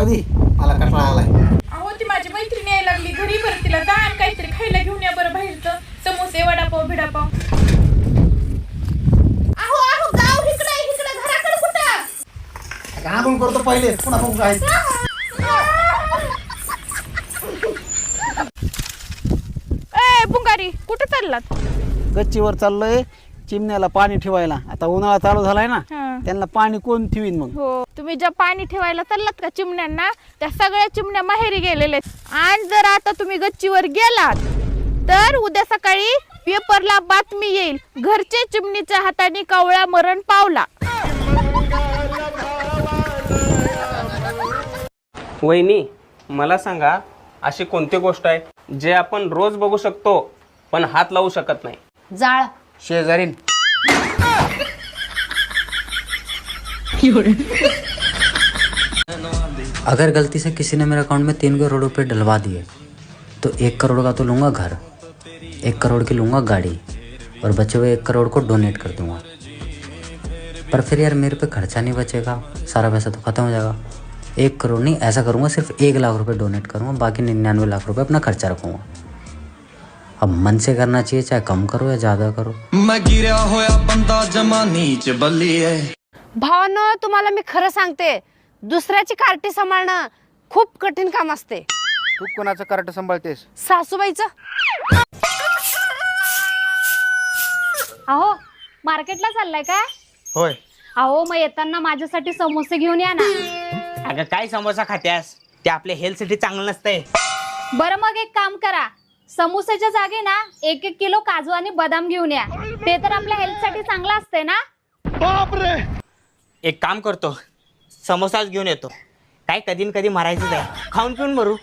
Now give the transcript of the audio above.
राहू दे, मला कंटाळा आलाय. अहो ती माझी मैत्रिणी यायला लागली घरी, बरं तिला जा आणि काहीतरी खायला घेऊन या बरं बाहेरचं, समोसे वडापाव भिडापाव. अहो अहो गाव इकडे घराकडे कुठं? आपण करतो पहिले, पुन्हा बघू काय. ए पुंगारी कुठं चाललात? गच्चीवर चाललोय चिमण्याला पाणी ठेवायला. आता उन्हाळा चालू झालाय ना, त्यांना पाणी कोण ठेवीन मग. हो, तुम्ही ज्या पाणी ठेवायला चाललात का चिमण्यांना, त्या सगळ्या चिमण्या माहेरी गेलेल्या आहेत. आणि जर आता तुम्ही गच्चीवर गेलात तर उद्या सकाळी पेपरला बातमी येईल, घरचे चिमणीच्या हाताने कावळा मरण पावला. वहिनी, मला सांगा, अशी कोणती गोष्ट आहे जे आपण रोज बघू शकतो पण हात लावू शकत नाही? जाळ. शेजारीन. अगर गलती से किसी ने मेरे अकाउंट में 3 करोड़ रुपए डलवा दिए तो 1 करोड़ का तो लूँगा घर, 1 करोड़ की लूँगा गाड़ी और बचे हुए 1 करोड़ को डोनेट कर दूँगा. पर फिर यार मेरे पे खर्चा नहीं बचेगा, सारा पैसा तो ख़त्म हो जाएगा. 1 करोड़ नहीं, ऐसा करूँगा सिर्फ 1 लाख रुपए डोनेट करूँगा, बाकी 99 लाख रुपए अपना खर्चा रखूँगा. अब मन से करना चाहिए, चाहे कम करो या ज़्यादा करो. मैं गिरा होया बंदा जमा नीच बल्ली है. भावांनो, तुम्हाला मी खरं सांगते, दुसऱ्याची कार्टी सांभाळणं खूप कठीण काम असते. तू कोणाचं कार्ट सांभाळतेस? सासूबाईचं. अहो मार्केटला चाललाय का? होय. अहो मग येताना माझ्यासाठी समोसे घेऊन या ना. अगं काय समोसा खात्यास, ते आपल्या हेल्थसाठी चांगलं नसतंय. बरं मग एक काम करा, समोसेच्या जागी ना 1-1 किलो काजू आणि बदाम घेऊन या, ते तर आपल्या हेल्थसाठी चांगलं असते ना. एक काम करतो, समोसाच घेऊन येतो. काय कधी न कधी मारायचंच आहे, खाऊन पिऊन मरू.